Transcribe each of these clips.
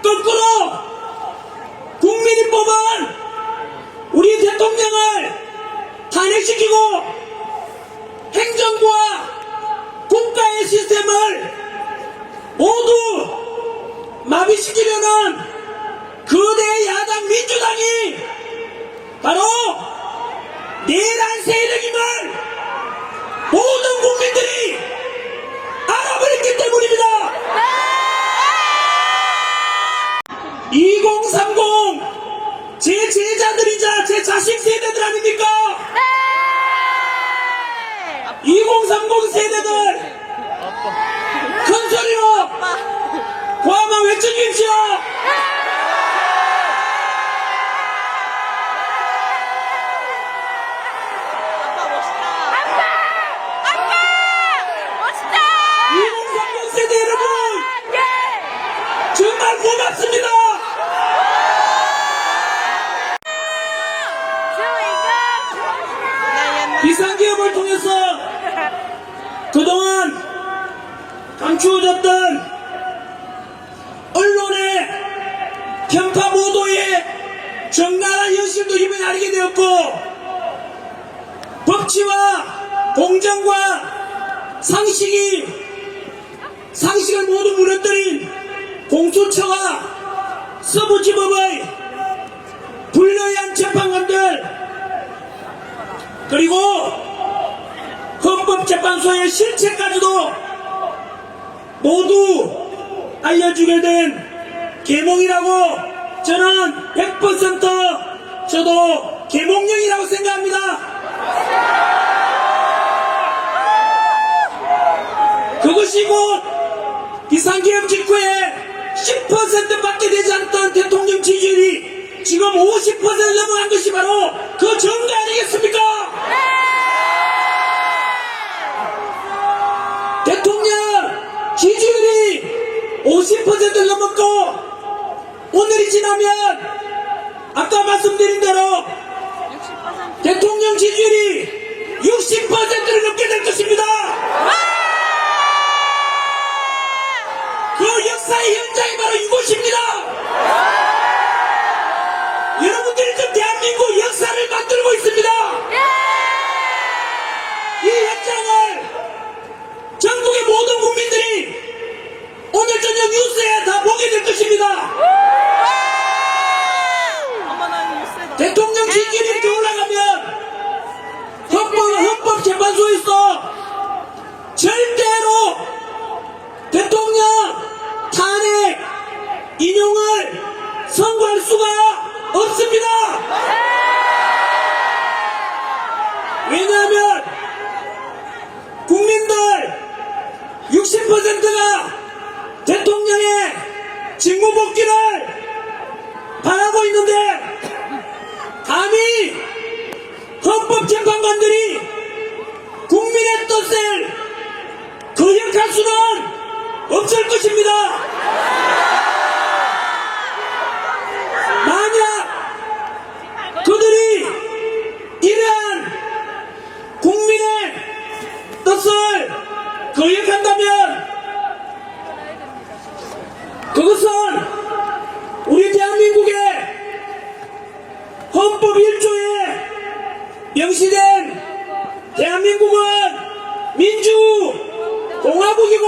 거꾸로 국민이 뽑은 우리 대통령을 탄핵시키고 행정부와 국가의 시스템을 모두 마비시키려는 거대 야당 민주당이 바로 내란 세력임을 모든 국민들이 알아버렸기 때문입니다. 2030 제 제자들이자 제 자식 세대들 아닙니까? 2030 세대들 큰 소리로 고함만 외쳐주십시오. 아빠 멋있다. 아빠 멋있다. 2030 세대 여러분 정말 고맙습니다. 비상기업을 통해서 그동안 감추어졌던 언론의 편파 보도에 정당한 현실도 이번에 알게 되었고, 법치와 공정과 상식을 모두 무너뜨린 공수처와 서부지법의 불리한 재판관들, 그리고 헌법재판소의 실체까지도 모두 알려주게 된 계몽이라고 저는 100% 저도 계몽령이라고 생각합니다. 그것이 곧 비상계엄 직후에 10%밖에 되지 않던 대통령 지지율이 지금 50% 넘어간 것이 바로 그 증거 아니겠습니까? 대통령 지지율이 50%를 넘었고, 오늘이 지나면 아까 말씀드린 대로 대통령 지지율이 60%를 넘게 될 것입니다. 그 역사의 현장이 바로 이곳입니다. 여러분들이 지금 대한민국 역사를 만들고 있습니다. 이 현장을 전국의 모든 국민들이 오늘 저녁 뉴스에 다 보게 될 것입니다. 대통령 지지율이 이렇게 올라가면 헌법재판소에서 절대로 대통령 탄핵 인용을 선고할 수가 없습니다. 왜냐하면 국민들 60%가 대통령의 직무복귀를 바라고 있는데, 감히 헌법재판관들이 국민의 뜻을 거역할 수는 없을 것입니다. 만약 그들이 이러한 국민의 뜻을 거역한다면 그것은 우리 대한민국의 헌법 1조에 명시된 대한민국은 민주공화국이고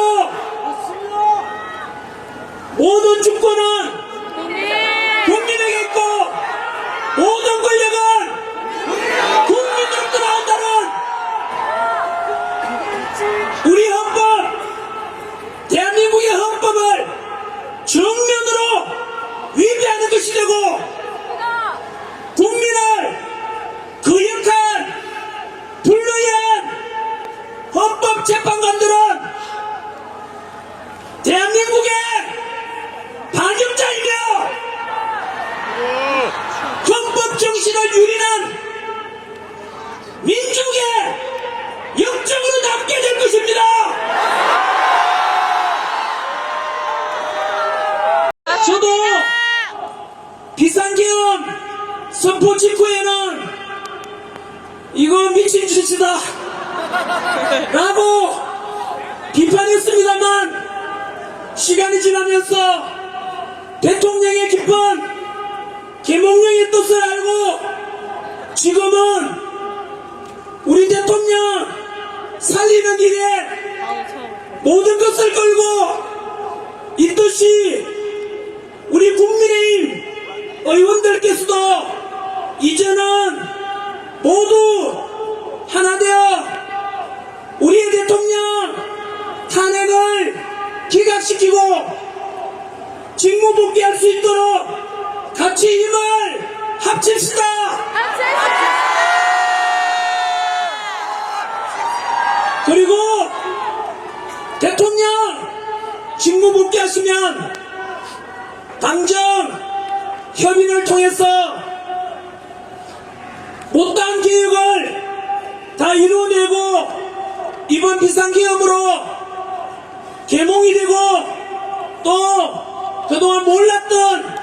모든 주권은 국민에게 있고 모든 권력은 국민으로부터 나온다는 우리 헌법, 대한민국의 헌법을 정면으로 위배하는 것이 되고, 국민을 거역한 불리한 헌법재판관들은 대한민국의 반역자이며 헌법 정신을 유린한 민족의 역적으로 남게 될 것입니다. 저도 비상계엄 선포 직후에는 이거 미친 짓이다 라고 비판했습니다만, 시간이 지나면서 대통령의 깊은 계몽령의 뜻을 알고 지금은 우리 대통령 살리는 일에 아우 처음. 모든 것을 걸고 이 뜻이 우리 국민의힘 의원들께서도 이제는 모두 하나 되어 우리의 대통령 탄핵을 기각시키고 직무 복귀할 수 있도록 같이 힘을 합칩시다. 그리고 대통령 직무 복귀하시면 당정 협의를 통해서 못다한 계획을 다 이루어내고 이번 비상계엄으로 개몽이 되고 또 그동안 몰랐던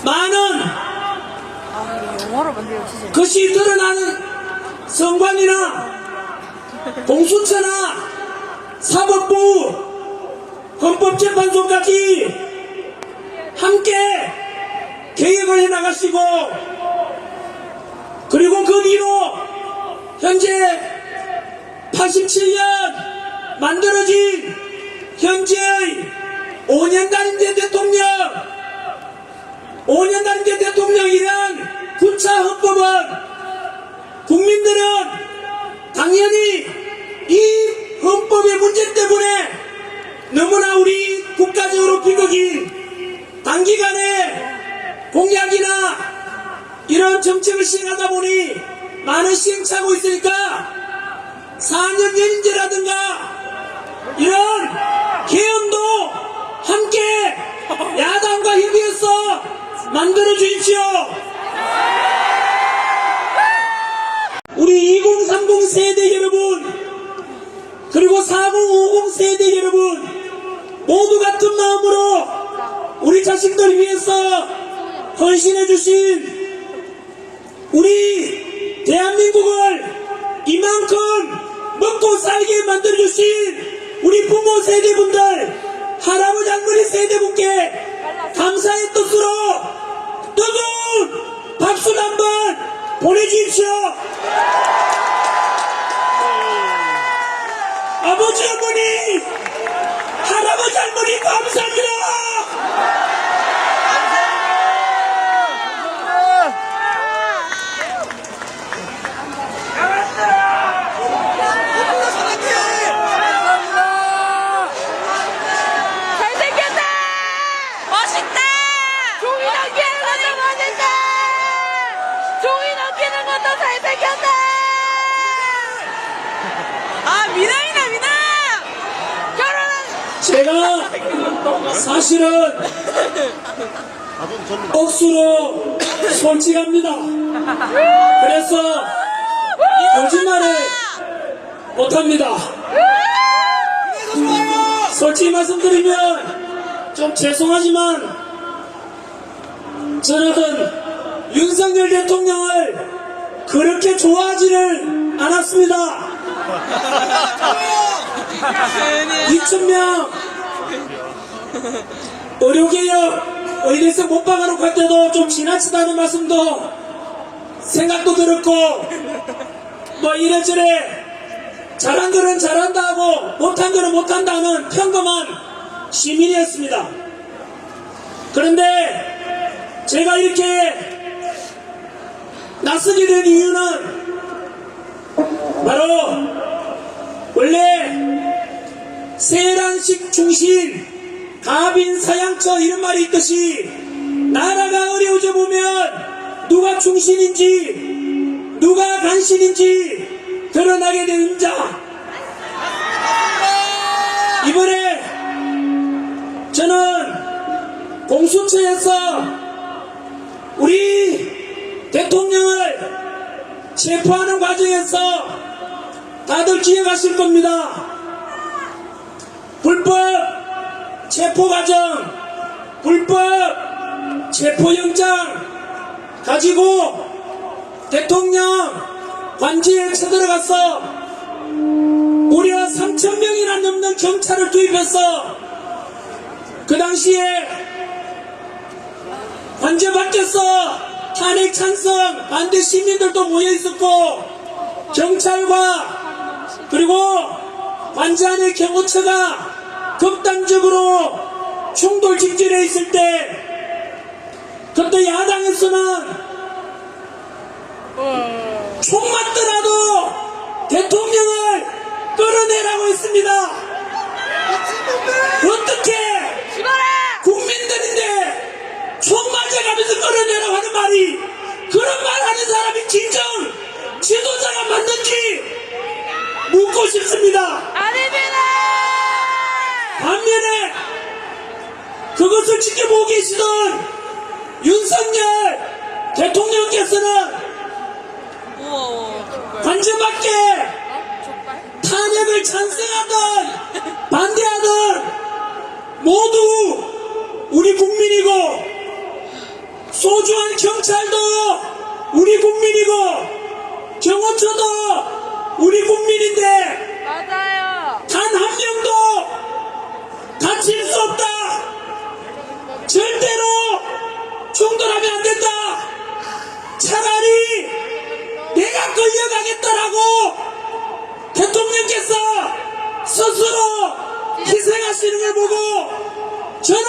많은 아 이거 영어로 만들면 진짜. 것이 드러나는 성관이나 공수처나 사법부 헌법재판소까지 함께 계획을 해나가시고 그리고 그 뒤로 현재 87년 만들어진 현재의 5년간인대 대통령 5년간인대 대통령이란 9차 헌법은 국민들은 당연히 이 헌법의 문제 때문에 너무나 우리 국가적으로 비극인 단기간에 공약이나 이런 정책을 시행하다 보니 많은 시행착오가 있으니까 4년 연임제라든가 이런 개헌도 함께 야당과 협의해서 만들어 주십시오. 우리 2030 세대 여러분 그리고 4050 세대 여러분 모두 같은 마음으로 우리 자식들 위해서 헌신해 주신 우리 대한민국을 이만큼 먹고 살게 만들어 주신 우리 부모 세대분들 할아버지 할머니 세대분께 감사의 뜻으로 뜨거운 박수를 한번 보내주십시오. 아버지 어머니 할아버지 할머니 감사합니다. 잘생겼다. 멋있다. 종이 넘기는 것도 멋있다. 종이 넘기는 것도 잘생겼다. 아 미남이다 미남. 결혼은 제가 사실은 억수로 솔직합니다. 그래서 거짓말을 못합니다. 솔직히 말씀드리면 좀 죄송하지만 저는 윤석열 대통령을 그렇게 좋아하지를 않았습니다. 2,000명 의료개혁 의대생 못 박아놓고 할 때도 좀 지나치다는 말씀도 생각도 들었고 뭐 이래저래 잘한 거는 잘한다 하고 못한 거는 못한다는 평범한 시민이었습니다. 그런데 제가 이렇게 나서게 된 이유는 바로 원래 세란식 충신 가빈 사양처 이런 말이 있듯이 나라가 어려워져 보면 누가 충신인지 누가 간신인지 드러나게 되는 자. 이번에 저는 공수처에서 우리 대통령을 체포하는 과정에서 다들 기억하실 겁니다. 불법 체포 과정, 불법 체포영장 가지고 대통령 관저에 쳐들어가서 무려 3,000명이나 넘는 경찰을 투입해서 그 당시에 관제 밖에서 탄핵 찬성 반대 시민들도 모여 있었고, 경찰과 그리고 관제 안의 경호처가 극단적으로 충돌 직전에 있을 때, 그때 야당에서는 총 맞더라도 대통령을 끌어내라고 했습니다. 어떻게 국민들인데 총 맞아가면서 끌어내라고 하는 말이, 그런 말 하는 사람이 진정 지도자가 맞는지 묻고 싶습니다. 아닙니다. 반면에 그것을 지켜보고 계시던 윤석열 대통령께서는 관제 밖에 탄핵을 찬성하든 반대하든 모두 우리 국민이고, 소중한 경찰도 우리 국민이고 경호처도 우리 국민인데 맞아요. 단 한 명도 다칠 수 없다. 절대로 충돌하면 안 된다. 차라리 내가 끌려가겠다라고 대통령께서 스스로 희생하시는 걸 보고, 저는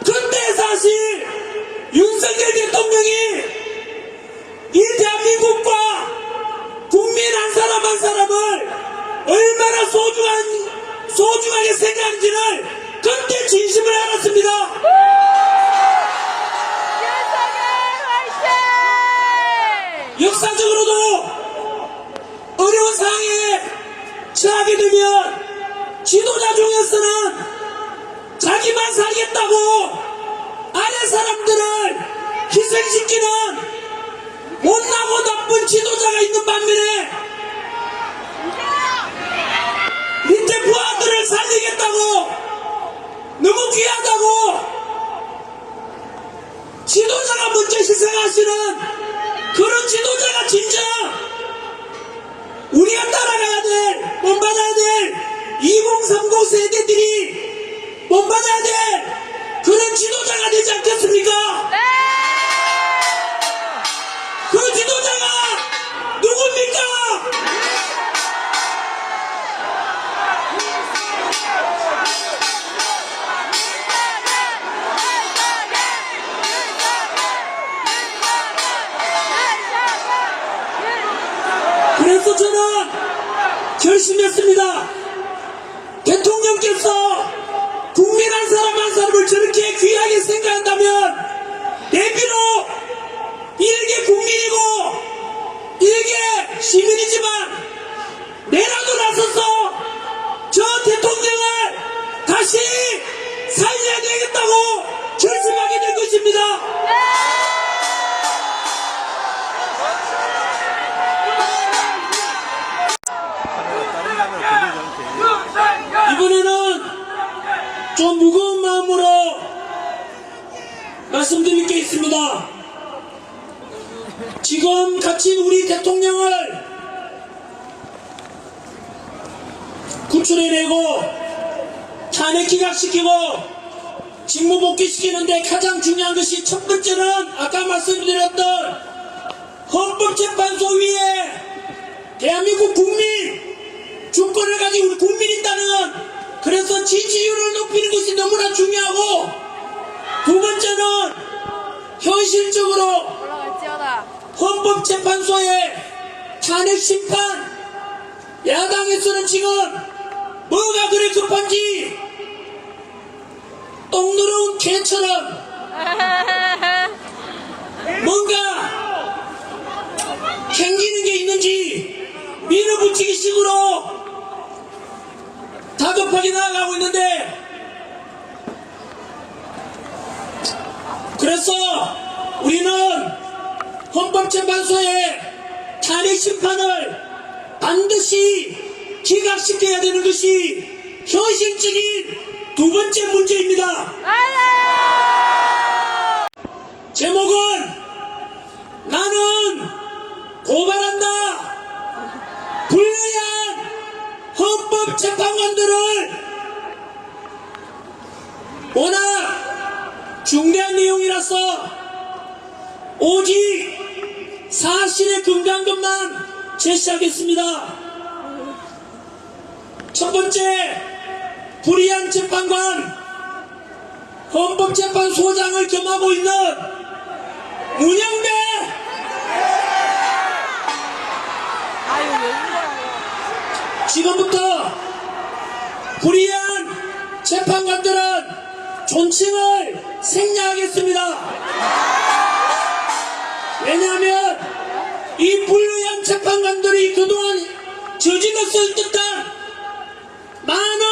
그때 사실 윤석열 대통령이 이 대한민국과 국민 한 사람 한 사람을 얼마나 소중하게 생각하는지를 그때 진심을 알았습니다. 역사적으로도 어려운 상황에 처하게 되면 지도자 중에서는 자기만 살겠다고 아래 사람들을 희생시키는 못나고 나쁜 지도자가 있는 반면에, 밑에 부하들을 살리겠다고, 너무 귀하다고 지도자가 먼저 희생하시는 그런 지도자가 진정 우리가 따라가야 될, 본받아야 될 2030 세대들이 본받아야 될 그런 지도자가 되지 않겠습니까? 그 지도자가 누굽니까? 그래서 저는 결심했습니다. 대통령께서 국민 한 사람 한 사람을 저렇게 귀하게 생각한다면 내비로 일개 국민이고 일개 시민이지만 내라도 나서서 저 대통령을 다시 살려야 되겠다고 결심하게 된 것입니다. 이번에는 좀 무거운 마음으로 말씀드릴 게 있습니다. 지금 갇힌 우리 대통령을 구출해내고 탄핵 기각시키고 직무 복귀시키는데 가장 중요한 것이, 첫 번째는 아까 말씀드렸던 헌법재판소 위에 대한민국 국민, 주권을 가진 우리 국민이 있다는, 그래서 지지율을 높이는 것이 너무나 중요하고, 두 번째는 현실적으로 헌법재판소의 탄핵 심판, 야당에서는 지금 뭐가 그리 급한지 똥 누러운 개처럼 뭔가 캥기는 게 있는지 밀어붙이기 식으로 다급하게 나아가고 있는데, 그래서 우리는 헌법재판소의 탄핵 심판을 반드시 기각시켜야 되는 것이 현실적인 두 번째 문제입니다. 제목은 나는 고발한다. 불리한 헌법재판관들을 중대한 내용이라서 오직 사실에 근거한 것만 제시하겠습니다. 첫 번째, 불의한 재판관, 헌법재판소장을 겸하고 있는 문영배 아유, 왜 울어요? 지금부터 불의한 재판관들은 존칭을 생략하겠습니다. 왜냐하면 이 불의한 재판관들이 그동안 저질렀을 듯한 많은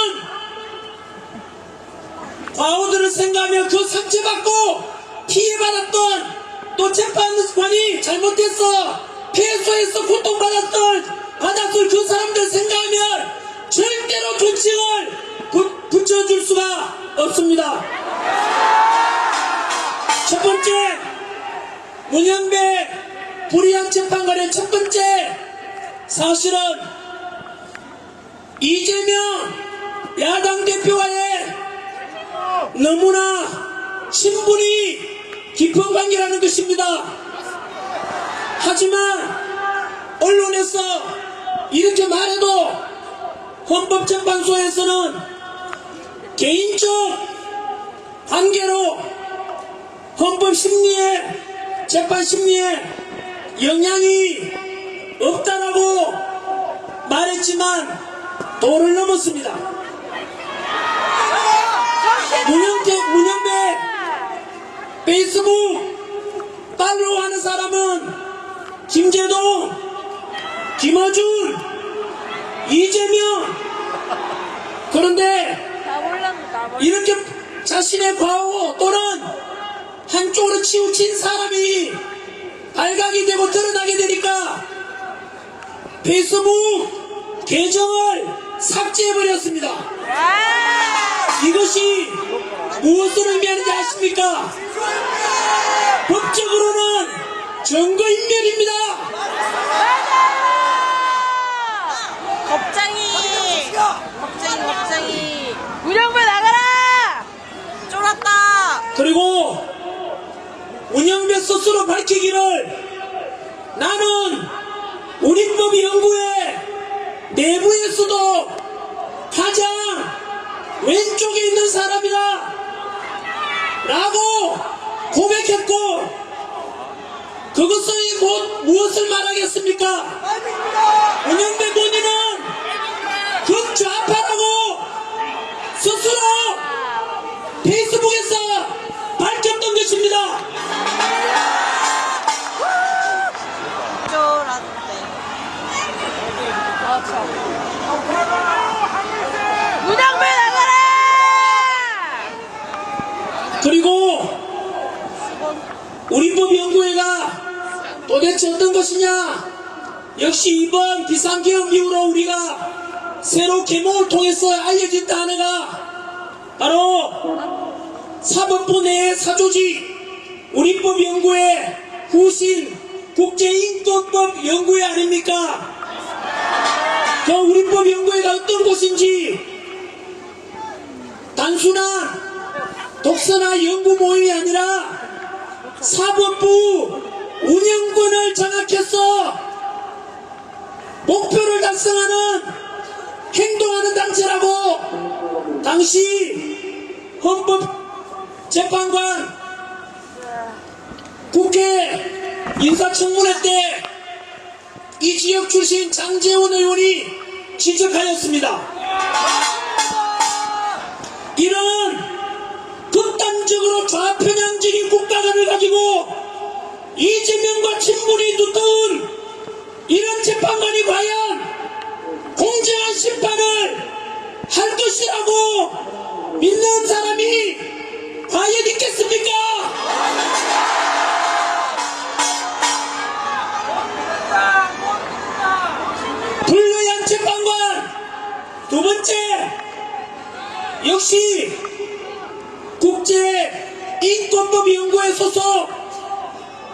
과오들을 생각하며 그 상처받고 피해받았던, 또 재판관이 잘못해서 패소해서 받았을 그 사람들 생각하면 절대로 존칭을 붙여줄 수가 없습니다. 첫 번째, 문영배 불의한 재판관의 첫 번째 사실은 이재명 야당 대표와의 너무나 친분이 깊은 관계라는 것입니다. 하지만 언론에서 이렇게 말해도 헌법재판소에서는 개인적 관계로 헌법심리에, 재판심리에 영향이 없다라고 말했지만 도를 넘었습니다. 문영배 페이스북 팔로우하는 사람은 김재동, 김어준, 이재명. 그런데 나 몰랐다. 이렇게 자신의 과오 또는 한쪽으로 치우친 사람이 발각이 되고 드러나게 되니까 페이스북 계정을 삭제해버렸습니다. 이것이 무엇을 의미하는지 아십니까? 법적으로는 증거인멸입니다. 겁쟁이. 문영배 나가라! 쫄았다! 그리고 문영배 스스로 밝히기를 나는 우리법연구회 내부에서도 가장 왼쪽에 있는 사람이다 라고 고백했고, 그것이 무엇을 말하겠습니까? 문영배 본인은 극좌파라고 스스로 페이스북에서 밝혔던 것입니다. 문영배 나가라! 그리고 우리법연구회가 도대체 어떤 것이냐? 역시 이번 비상계엄 이후로 우리가 새로 계몽을 통해서 알려진 단어가 바로 사법부 내의 사조직 우리법연구회 후신 국제인권법 연구회 아닙니까? 그 우리법연구회가 어떤 곳인지 단순한 독서나 연구 모임이 아니라 사법부 운영권을 장악해서 목표를 달성하는 행동하는 단체라고 당시 헌법재판관 국회 인사청문회 때 이 지역 출신 장제원 의원이 지적하였습니다. 이런 극단적으로 좌편향적인 국가관을 가지고 이재명과 친분이 두터운 이런 재판관이 과연 공정한 심판을 할 것이라고 믿는 사람이 과연 있겠습니까? 불의한 재판관. 두 번째, 역시 국제인권법연구회 소속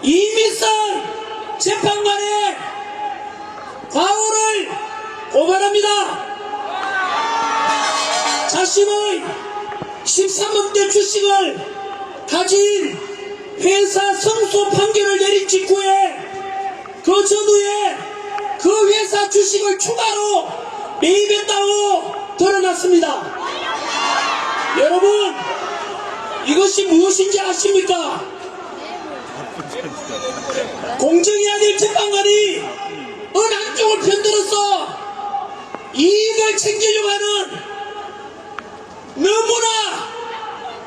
이미선 재판관의 과오를 고발합니다. 자신의 13억대 주식을 가진 회사 성소 판결을 내린 직후에 그 전후에 그 회사 주식을 추가로 매입했다고 드러났습니다. 여러분, 이것이 무엇인지 아십니까? 공정해야 될 재판관이 어느 한쪽을 편들어서 이익을 챙기려고 하는 너무나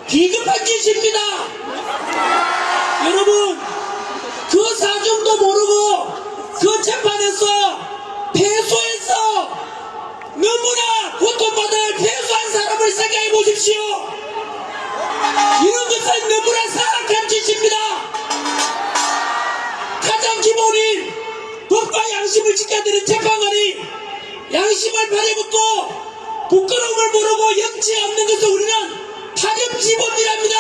비겁한 짓입니다. 여러분, 그 사정도 모르고 그 재판에서 패소해서 너무나 고통받을 패소한 사람을 생각해 보십시오. 이런 것은 너무나 사악한 짓입니다. 가장 기본인 법과 양심을 지켜야 되는 재판관이 양심을 발휘해먹고 부끄러움을 모르고 염치 없는 것을 우리는 파렴치범이랍니다.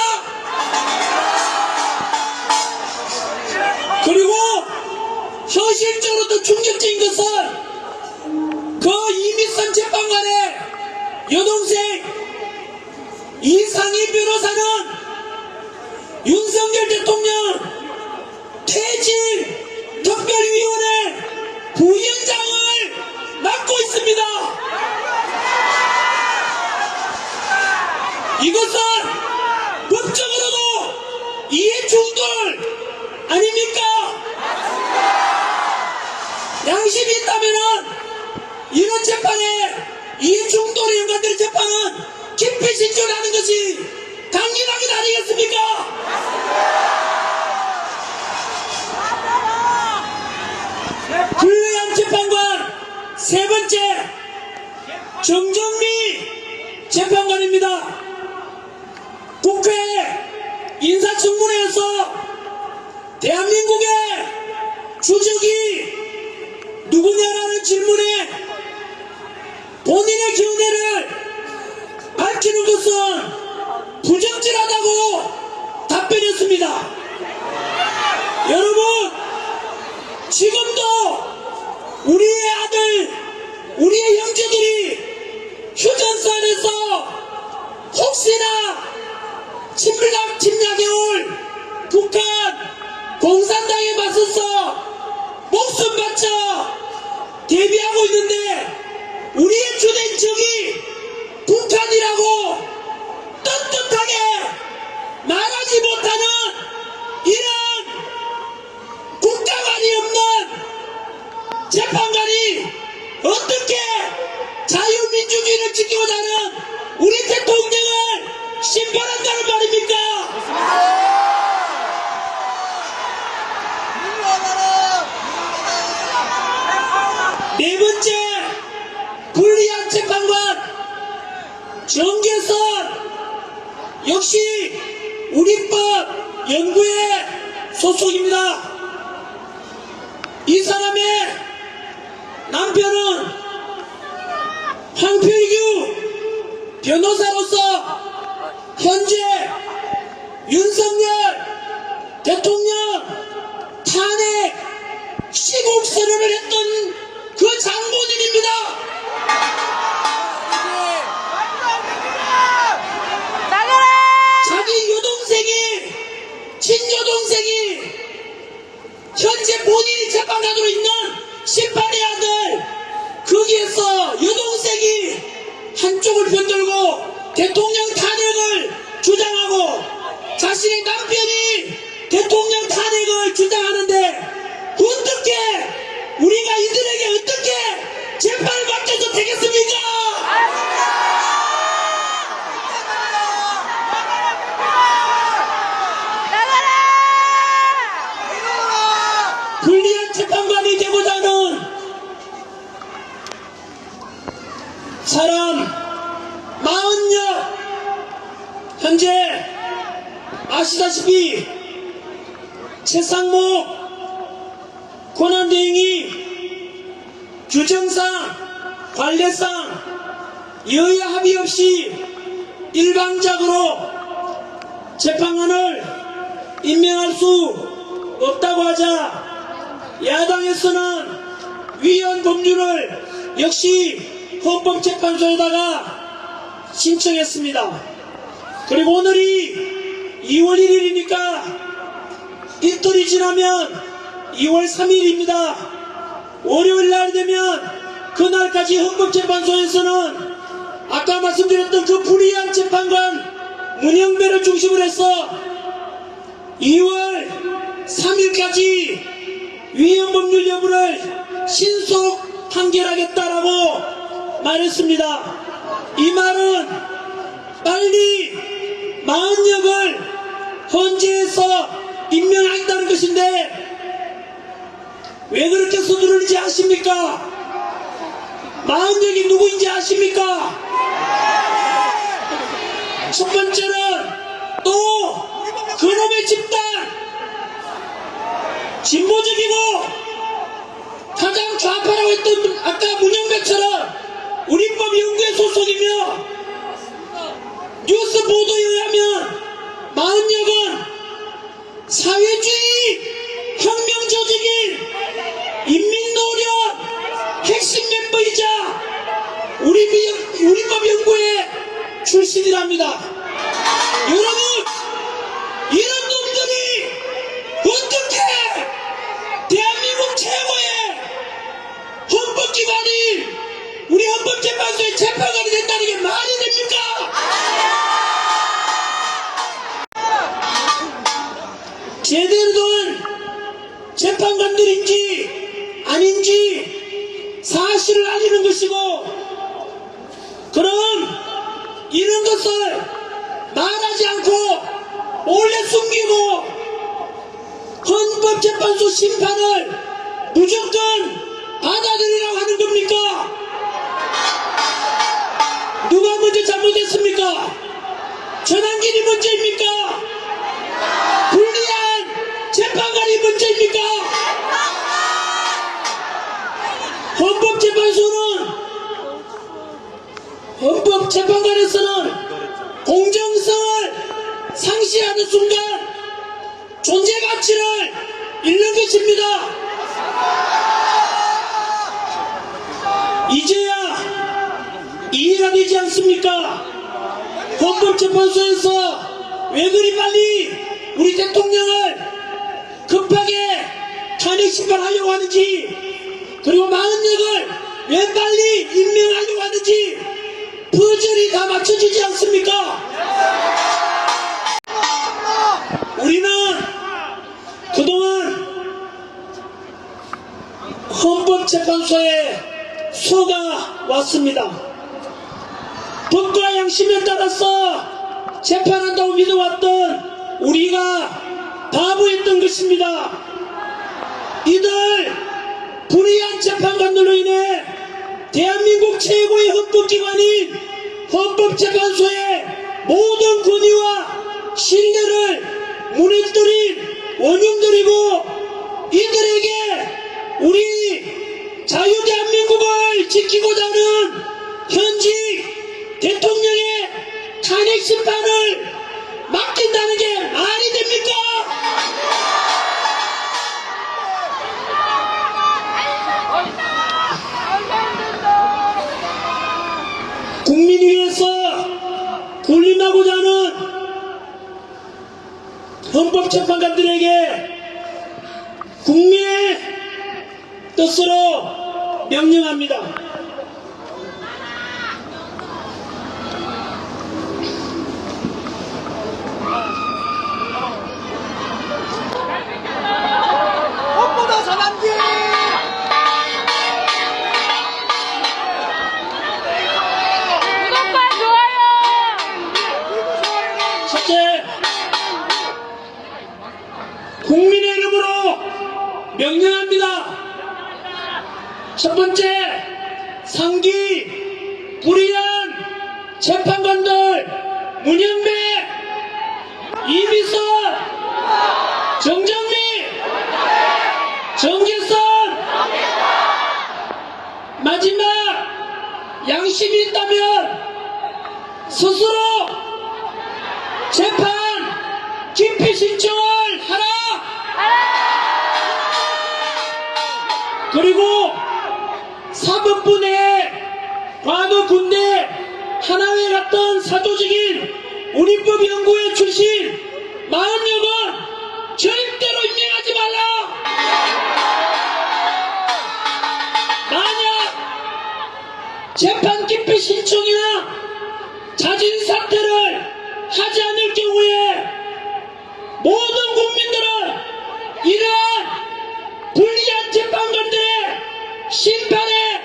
그리고 현실적으로 더 충격적인 것은 그 이미선 재판관의 여동생 이상희 변호사는 윤석열 대통령 퇴진 특별위원회 부위원장을 맡고 있습니다. 이것은 법적으로도 이해충돌 아닙니까? 양심이 있다면은 이런 재판에 이해충돌에 연관되는 재판은 기피 신청하는 것이 당연한 것 아니겠습니까? 불리한 재판관 세 번째 정정미 재판관입니다. 국회 인사청문회에서 대한민국의 주적이 누구냐라는 질문에 본인의 견해를 밝히는 것은 부적절하다고 답변했습니다. 여러분, 지금도 우리의 아들, 우리의 형제들이 휴전선에서 혹시나 침략해 올 북한 공산당에 맞서서 목숨 바쳐 대비하고 있는데 우리의 주된 적이 북한이라고 떳떳하게 말하지 못하는 이런 국가관이 없는 재판관이 어떻게 자유민주주의를 지키고자 하는 우리 대통령을 심판한다는 말입니까? 네 번째 불리한 재판관 정계선 역시 우리법 연구회 소속입니다. 이 사람의 남편은 황필규 변호사로서 현재 윤석열 대통령 탄핵 시국선언을 했던 그 장본인입니다. 나가라! 자기 여동생이 친여동생이 현재 본인이 재판관으로 있는 심판의 아들 거기에서 여동생이 한쪽을 편들고 대통령 탄핵을 주장하고 자신의 남편이 대통령 탄핵을 주장하는데 어떻게 우리가 이들에게 어떻게 재판을 맡겨도 되겠습니까? 불리한 재판관이 되고자 하는 사람 40여 현재 아시다시피 최상목 권한대행이 규정상 관례상 여야 합의 없이 일방적으로 재판관을 임명할 수 없다고 하자 야당에서는 위헌 법률을 역시 헌법재판소에다가 신청했습니다. 그리고 오늘이 2월 1일이니까 이틀이 지나면 2월 3일입니다. 월요일 날 되면 그날까지 헌법재판소에서는 아까 말씀드렸던 그 불의한 재판관 문영배를 중심으로 해서 2월 3일까지 위헌법률 여부를 신속 판결하겠다라고 말했습니다. 이 말은 빨리 마흔역을 헌재에서 임명하겠다는 것인데 왜 그렇게 서두르는지 아십니까? 마흔역이 누구인지 아십니까? 첫 번째는 또 그놈의 집단 진보적이고 가장 좌파라고 했던 아까 문영배처럼 우리법 연구회 소속이며 뉴스 보도에 의하면 마흔역은 사회주의 혁명 조직인 인민노련 핵심 멤버이자 우리법 연구회 출신이랍니다. 여러분, 이런 놈들이 어떻게 대한민국 최고의 헌법기관인 우리 헌법재판소의 재판관이 된다는 게 말이 됩니까? 제대로 된 재판관들인지 아닌지 사실을 알리는 것이고, 그럼 이런 것을 말하지 않고 몰래 숨기고 헌법재판소 심판을 무조건 받아들이라고 하는 겁니까? 누가 먼저 잘못했습니까? 전환길이 문제입니까? 불리한 재판관이 문제입니까? 헌법재판관에서는 공정성을 상실하는 순간 존재 가치를 잃는 것입니다. 이제야 이해가 되지 않습니까? 헌법재판소에서 왜 그리 빨리 우리 대통령을 급하게 탄핵 심판하려고 하는지, 그리고 마흔역을 왜 빨리 임명하려고 하는지 퍼즐이 다 맞춰지지 않습니까? 우리는 그동안 헌법재판소에 속아왔습니다. 법과 양심에 따라서 재판한다고 믿어왔던 우리가 바보였던 것입니다. 이들 불의한 재판관들로 인해 대한민국 최고의 헌법기관인 헌법재판소의 모든 권위와 신뢰를 무너뜨린 원흉들이고, 이들에게 우리 자유대한민국을 지키고자 하는 현직 대통령의 탄핵 심판을 맡긴다는 게 말이 됩니까? 국민을 위해서 군림하고자 하는 헌법재판관들에게 국민의 뜻으로 명령합니다. 꽃보다 전환기! 구독과 좋아요! 첫째, 국민의 이름으로 명령합니다. 첫 번째, 상기 불의한 재판관들 문영배, 이미선, 정정미, 정계선, 마지막 양심이 있다면 스스로 재판 기피 신청을 하라. 그리고 사법부 내에 과거 군대 하나회 같던 사조직인 우리법 연구회 출신 마흔역은 절대로 임명하지 말라. 만약 재판 기피 신청이나 자진 사퇴를 하지 않을 경우에 모든 국민들은 이러한 불리한 재판관들의 심판에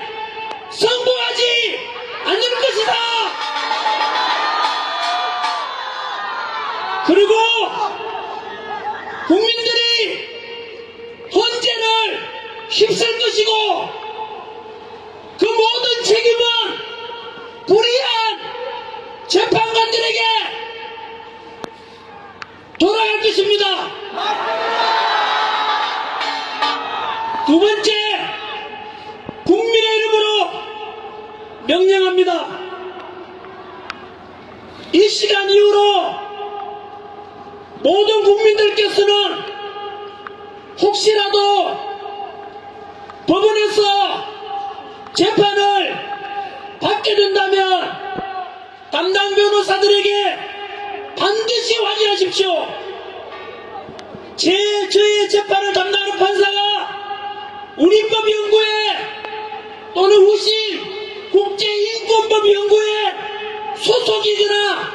성공하지 않을 것이다. 그리고 국민들이 헌재를 휩쓸 것이고 그 모든 책임은 불의한 재판관들에게 돌아갈 것입니다. 두 번째, 국민의 이름으로 명령합니다. 이 시간 이후로 모든 국민들께서는 혹시라도 법원에서 재판을 받게 된다면 담당 변호사들에게 반드시 확인하십시오. 저의 재판을 담당하는 판사가 우리법연구회 또는 후신 국제인권법연구회 소속이거나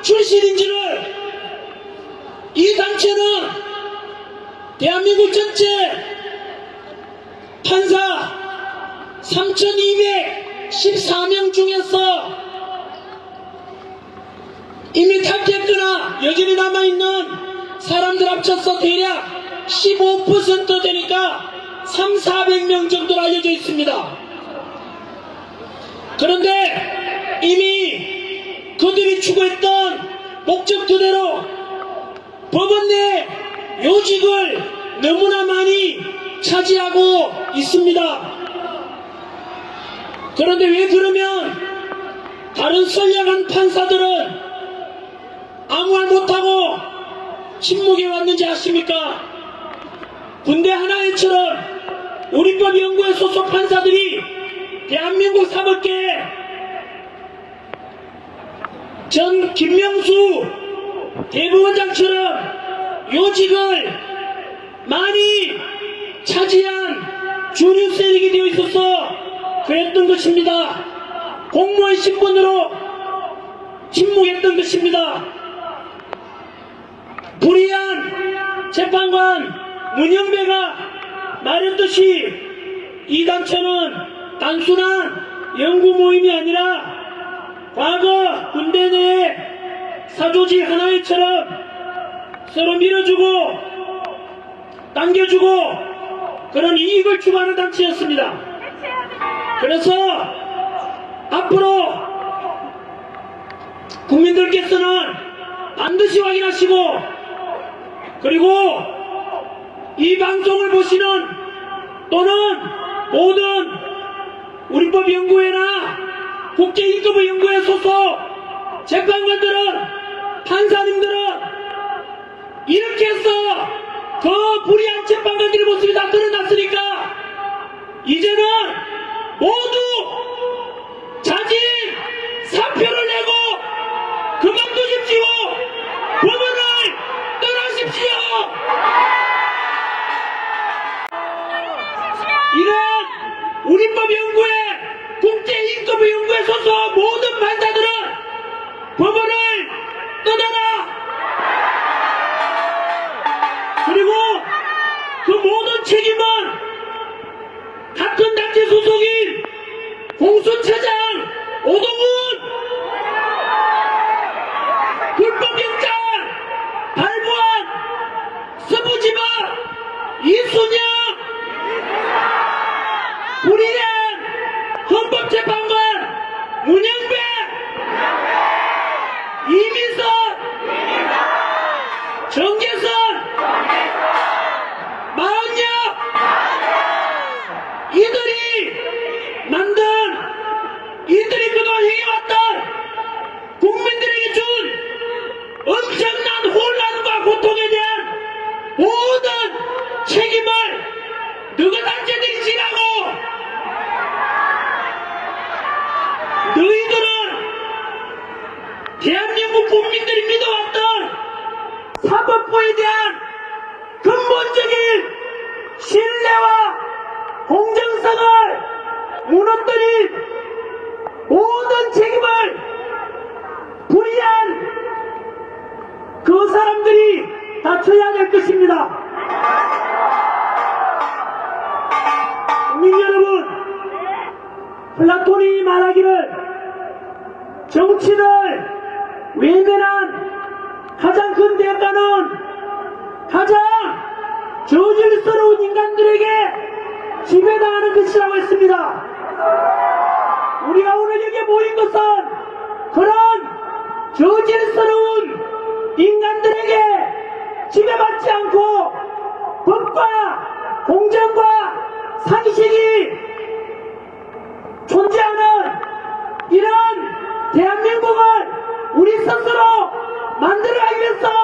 출신인지를 이 단체는 대한민국 전체 판사 3,214명 중에서 이미 탈퇴했거나 여전히 남아있는 사람들 합쳐서 대략 15% 되니까 3,400명 정도로 알려져 있습니다. 그런데 이미 그들이 추구했던 목적 그대로 법원 내 요직을 너무나 많이 차지하고 있습니다. 그런데 왜 그러면 다른 선량한 판사들은 아무 말 못하고 침묵해 왔는지 아십니까? 군대 하나회처럼 우리법연구회 소속 판사들이 대한민국 사법계에 전 김명수 대법원장처럼 요직을 많이 차지한 주류 세력이 되어 있어서 그랬던 것입니다. 공무원 신분으로 침묵했던 것입니다. 불의한 재판관 문영배가 말했듯이 이 단체는 단순한 연구 모임이 아니라 과거 군대 내에 사조직 하나회처럼 서로 밀어주고 당겨주고 그런 이익을 추구하는 단체였습니다. 그래서 앞으로 국민들께서는 반드시 확인하시고 그리고 이 방송을 보시는 또는 모든 우리법연구회나 국제인권연구회 소속 재판관들은 판사님들은 이렇게 해서 그 불의한 재판관들의 모습이 다 드러났으니까 이제는 모두 자진 사표를 내고 그만두십시오. 법원을 떠나십시오. 이런 우리법연구회 국제인권연구회 소속 모든 판사들은 법원을 떠나라. 그리고 그 모든 책임은 같은 단체 소속인 공수처장 오동훈 불법영장 발부한 서부지법 이순영 불의한 헌법재판관 문영배 이민선 정계선 마흔역 이들이 그동안 행해왔던 국민들에게 준 엄청난 혼란과 고통에 대한 모든 책임을 너희 단체들이 지라고 너희들은 사람들이 모든 책임을 불이한 그 사람들이 다 져야 될 것입니다. 국민 여러분, 플라톤이 말하기를 정치를 외면한 가장 큰 대가는 가장 저질스러운 인간들에게 지배당하는 것이라고 했습니다. 우리가 오늘 여기에 모인 것은 그런 저질스러운 인간들에게 지배받지 않고 법과 공정과 상식이 존재하는 이런 대한민국을 우리 스스로 만들어가기 위해서